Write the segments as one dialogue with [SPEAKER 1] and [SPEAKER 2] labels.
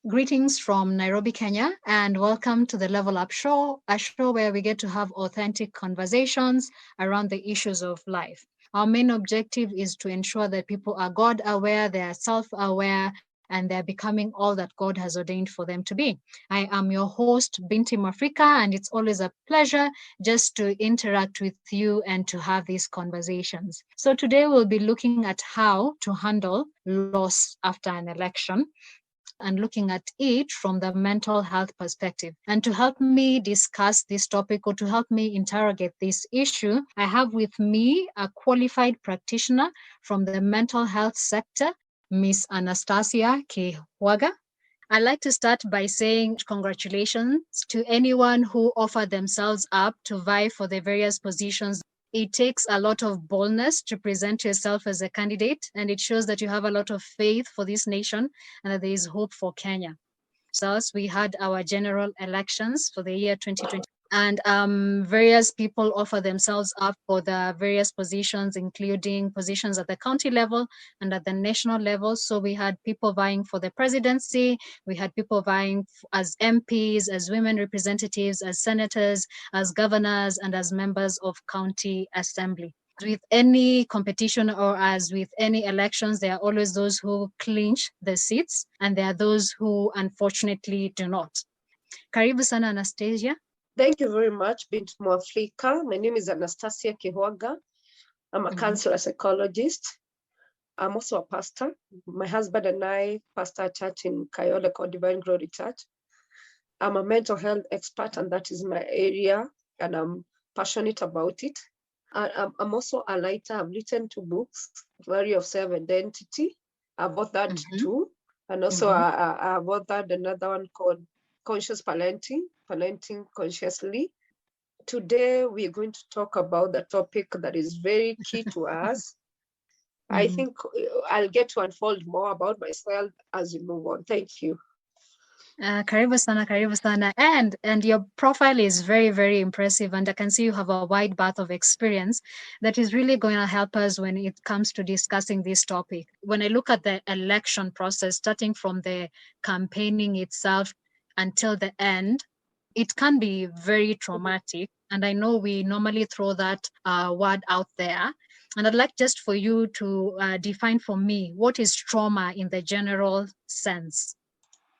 [SPEAKER 1] Greetings from Nairobi, Kenya, and welcome to the Level Up Show, a show where we get to have authentic conversations around the issues of life. Our main objective is to ensure that people are God aware, they are self aware, and they're becoming all that God has ordained for them to be. I am your host, Binti Mafrika, and it's always a pleasure just to interact with you and to have these conversations. So today we'll be looking at how to handle loss after an election and looking at it from the mental health perspective. And to help me discuss this topic or to help me interrogate this issue, I have with me a qualified practitioner from the mental health sector, Miss Anastasia Kihwaga. I'd like to start by saying congratulations to anyone who offered themselves up to vie for the various positions. It takes a lot of boldness to present yourself as a candidate, and it shows that you have a lot of faith for this nation and that there is hope for Kenya. So we had our general elections for the year 2020, and various people offer themselves up for the various positions, including positions at the county level and at the national level. So we had people vying for the presidency, we had people vying as MPs, as women representatives, as senators, as governors, and as members of county assembly. With any competition or as with any elections, there are always those who clinch the seats and there are those who unfortunately do not. Karibu sana Anastasia.
[SPEAKER 2] Thank you very much, Bint Mwafrika. My name is Anastasia Kihwaga. I'm a counselor psychologist. I'm also a pastor. My husband and I pastor a church in Kayole called Divine Glory Church. I'm a mental health expert, and that is my area, and I'm passionate about it. I'm also a writer. I've written 2 books, Theory of Self-Identity. I've authored 2. And also I've authored another one called Conscious Parenting Consciously. Today, we're going to talk about the topic that is very key to us. I think I'll get to unfold more about myself as we move on. Thank you.
[SPEAKER 1] Karibu sana. And your profile is very, very impressive. And I can see you have a wide breadth of experience that is really going to help us when it comes to discussing this topic. When I look at the election process, starting from the campaigning itself until the end, it can be very traumatic. And I know we normally throw that word out there. And I'd like just for you to define for me, what is trauma in the general sense?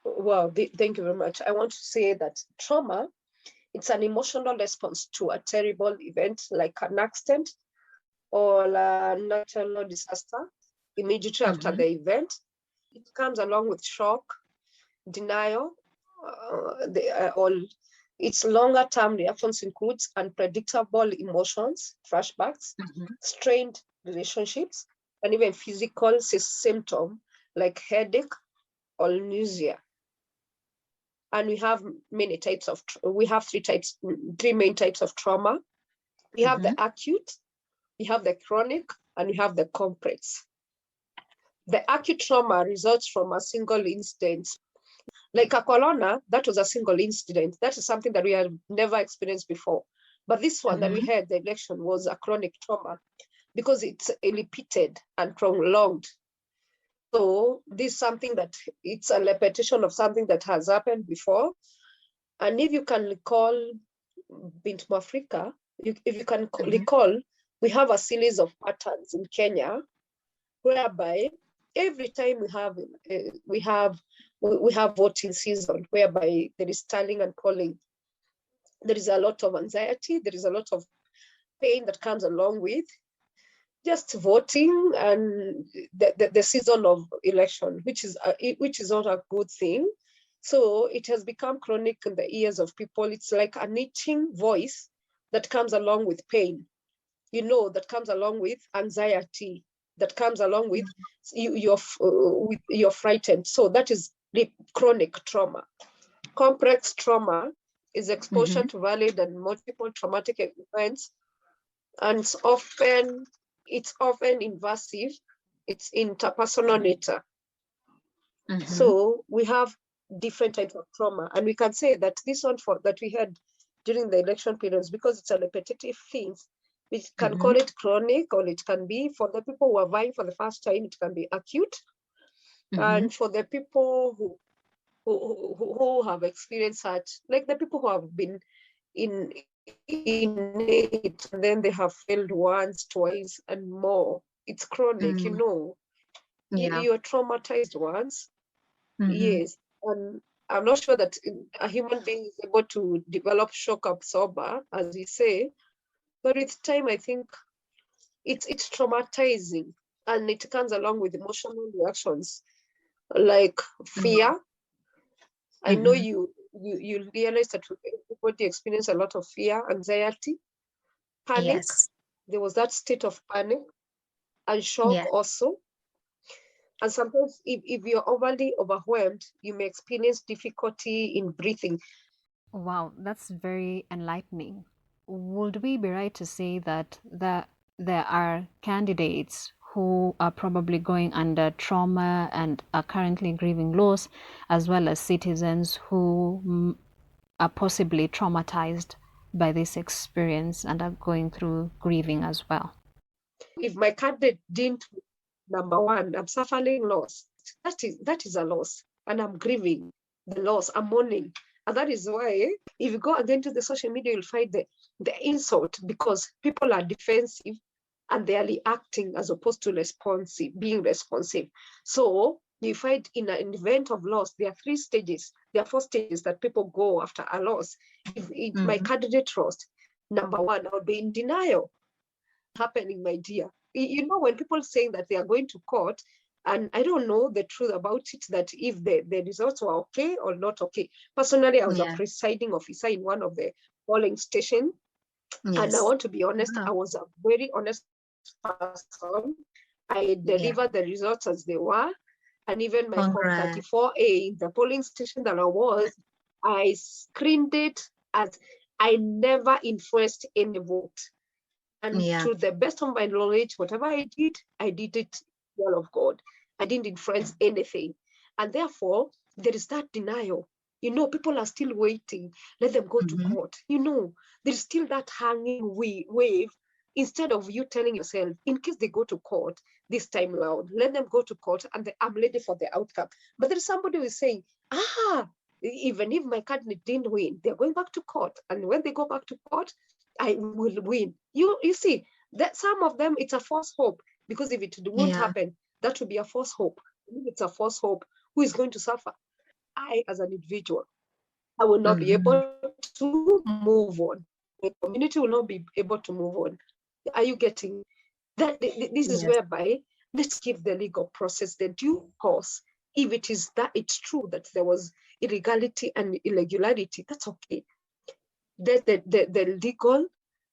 [SPEAKER 2] Wow, thank you very much. I want to say that trauma, it's an emotional response to a terrible event like an accident or a natural disaster immediately after the event. It comes along with shock, denial, its longer term reactions includes unpredictable emotions, flashbacks, strained relationships, and even physical symptoms like headache or nausea. And we have many types of, we have 3 main types of trauma. We have the acute, we have the chronic, and we have the complex. The acute trauma results from a single incident. Like a corona, that was a single incident. That is something that we have never experienced before. But this one that we had, the election, was a chronic trauma because it's repeated and prolonged. So this is something that it's a repetition of something that has happened before. And if you can recall, Bint Mwafrika, if you can recall, we have a series of patterns in Kenya whereby every time we have voting season, whereby there is tallying and polling. There is a lot of anxiety. There is a lot of pain that comes along with just voting and the season of election, which is not a good thing. So it has become chronic in the ears of people. It's like an itching voice that comes along with pain, that comes along with anxiety, that comes along with you're frightened. So that is the chronic trauma. Complex trauma is exposure to valid and multiple traumatic events, and it's often invasive. It's interpersonal nature. So we have different types of trauma, and we can say that this one that we had during the election periods, because it's a repetitive thing, we can call it chronic, or it can be, for the people who are vying for the first time, it can be acute. And for the people who who have experienced such, like the people who have been in it, and then they have failed once, twice, and more. It's chronic, you know.
[SPEAKER 1] Yeah.
[SPEAKER 2] You're traumatized once, yes, and I'm not sure that a human being is able to develop shock absorber, as we say, but with time, I think it's traumatizing, and it comes along with emotional reactions like fear. I know you realize that everybody experience a lot of fear, anxiety, panic.
[SPEAKER 1] Yes.
[SPEAKER 2] There was that state of panic and shock
[SPEAKER 1] Yeah.
[SPEAKER 2] also. And sometimes if you're overly overwhelmed, you may experience difficulty in breathing.
[SPEAKER 1] Wow, that's very enlightening. Would we be right to say that there are candidates who are probably going under trauma and are currently grieving loss, as well as citizens who are possibly traumatized by this experience and are going through grieving as well?
[SPEAKER 2] If my candidate didn't, number one, I'm suffering loss. That is a loss. And I'm grieving the loss. I'm mourning. And that is why if you go again to the social media, you'll find the insult, because people are defensive and they are reacting as opposed to being responsive. So you find in an event of loss, there are 3 stages. There are 4 stages that people go after a loss. If my candidate trust, number one, I would be in denial. Happening, my dear. You know, when people saying that they are going to court, and I don't know the truth about it, that if the results were okay or not okay. Personally, I was a presiding officer in one of the polling stations. And I want to be honest, I was a very honest person. I delivered the results as they were. And even my form 34A, the polling station that I was, I screened it as I never influenced any vote. And to the best of my knowledge, whatever I did it well of God. I didn't influence anything. And therefore, there is that denial. You know, people are still waiting. Let them go to court. You know, there's still that hanging wave. Instead of you telling yourself, in case they go to court this time around, let them go to court and I'm ready for the outcome. But there's somebody who is saying, even if my candidate didn't win, they're going back to court. And when they go back to court, I will win. You see, that some of them, it's a false hope, because if it won't happen, that would be a false hope. If it's a false hope, who is going to suffer? I, as an individual, I will not be able to move on. The community will not be able to move on. Are you getting that? This is whereby let's give the legal process the due course. If it is that it's true that there was illegality and irregularity, that's okay. The legal,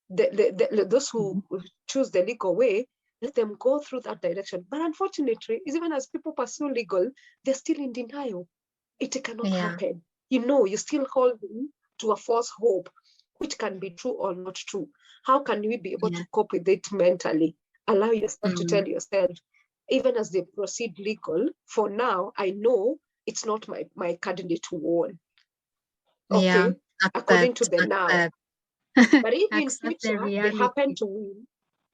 [SPEAKER 2] those who choose the legal way, let them go through that direction. But unfortunately, even as people pursue legal, they're still in denial. It cannot happen. You know, you're still holding to a false hope, which can be true or not true. How can we be able to cope with it mentally? Allow yourself to tell yourself, even as they proceed legal, for now, I know it's not my candidate who won. Okay, according to the now. But if in future they happen to win,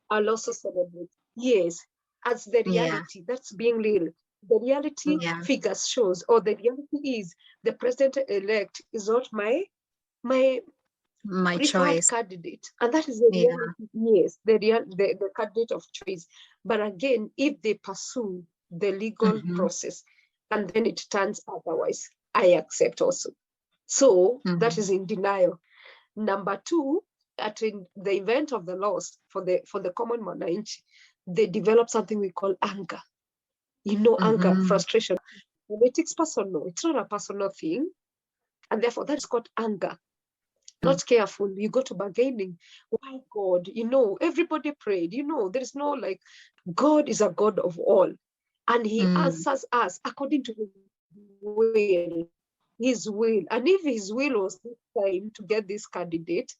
[SPEAKER 2] I'll also celebrate. Yes, as the reality, that's being real. The reality figures shows, or the reality is the president-elect is not my preferred
[SPEAKER 1] choice
[SPEAKER 2] candidate. And that is the reality. Yes, the candidate of choice. But again, if they pursue the legal process and then it turns otherwise, I accept also. So that is in denial. Number two, in the event of the loss for the common mwananchi, they develop something we call anger. You know, anger, frustration. Politics personal. It's not a personal thing. And therefore, that's called anger. Not careful. You go to bargaining. Why God? You know, everybody prayed. You know, there is no like, God is a God of all. And he answers us according to his will. His will. And if his will was this time to get this candidate,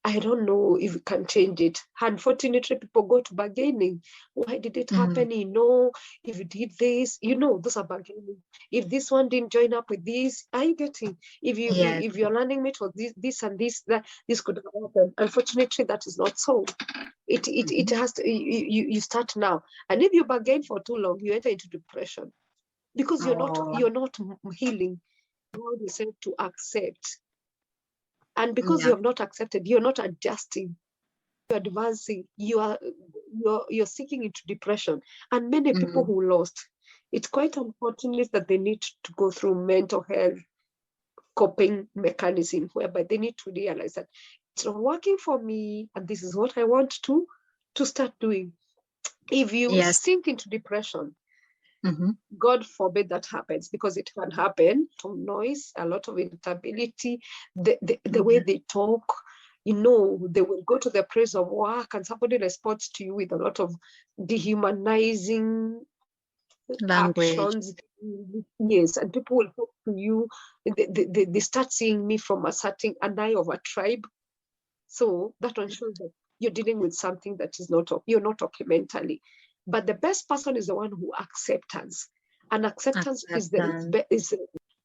[SPEAKER 2] I don't know if we can change it. Unfortunately, people go to bargaining. Why did it happen? You know, if you did this, you know, those are bargaining. If this one didn't join up with this, are you getting? If your learning mate was this and this, that this could have happened. Unfortunately, that is not so. It has to. You start now, and if you bargain for too long, you enter into depression because you're not healing. how do you say, to accept. And because you have not accepted, you're not adjusting, you're advancing, you're sinking into depression. And many people who lost, it's quite unfortunate that they need to go through mental health coping mechanism whereby they need to realize that it's not working for me and this is what I want to start doing. If you sink into depression, God forbid that happens, because it can happen from noise, a lot of irritability, the way they talk, they will go to the place of work and somebody responds to you with a lot of dehumanizing language. Actions. Yes, and people will talk to you. They start seeing me from an eye of a tribe. So that one shows that you're dealing with something that is you're not okay mentally. But the best person is the one who acceptance. And acceptance is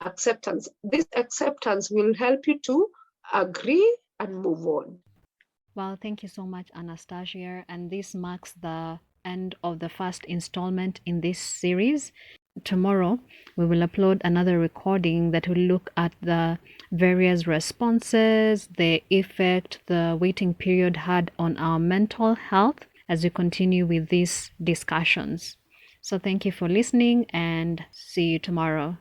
[SPEAKER 2] acceptance. This acceptance will help you to agree and move on.
[SPEAKER 1] Well, thank you so much, Anastasia. And this marks the end of the first installment in this series. Tomorrow, we will upload another recording that will look at the various responses, the effect the waiting period had on our mental health as we continue with these discussions. So thank you for listening and see you tomorrow.